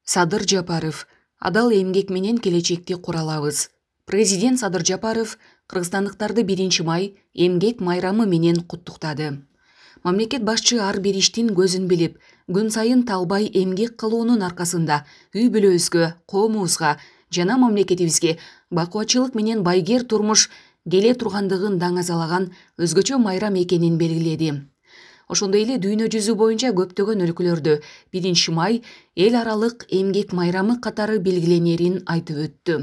Садыр Жапаров: адал эмгек менен келечекти куралабыз. Президент Садыр Жапаров кыргызстандыктарды 1-май эмгек майрамы менен куттуктады. Мамлекет башчы ар бир иштин көзүн билип, күн сайын талбай эмгек кылуунун аркасында үй бүлөбүзгө, коомубузга жана мамлекетибизге бакубатчылык менен байгер турмуш келе тургандыгын даңазалаган өзгөчө майрам экенин белгиледи. Ошондой эле дүйнө жүзү боюнча көптөгөн өлкөлөрдө 1-май эл аралык эмгек майрамы катары белгиленерин айтып өттү.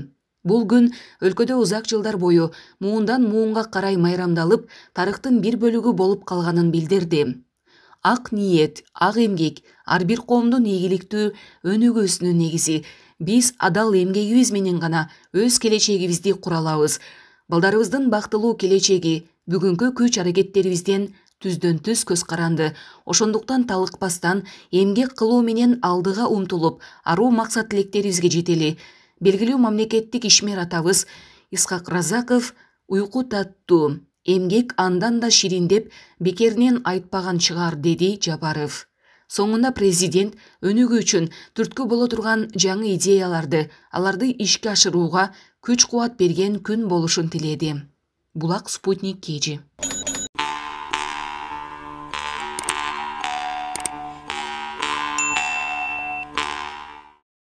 Бул күн өлкөдө узак жылдар бою муундан муунга карай майрамдалып, тарыхтын бир бөлүгү болуп калганын билдирди. Ак ниет, ак эмгек ар бир коомдун ийгиликтүү өнүгүүсүнүн негизи. Биз адал эмгегибиз менен гана өз келечегибизди кура алабыз. Балдарыбыздын бактылуу келечеги бүгүнкү күч аракеттерибизден түздөн-түз көз каранды. Ошондуктан талыкпастан эмгек кылуу менен алдыга умтулуп, аруу максат тилектерибизге жетели. Белгилүү мамлекеттик ишмер атабыз Исхак Разаков уйку таттуу, эмгек андан да ширин деп бекеринен айтпаган чыгар, деди Жапаров. Соңунда президент өнүгүү үчүн түрткү боло турган жаңы идеяларды, аларды ишке ашырууга күч-кубат берген күн болушун тиледи. Булак Спутник KG.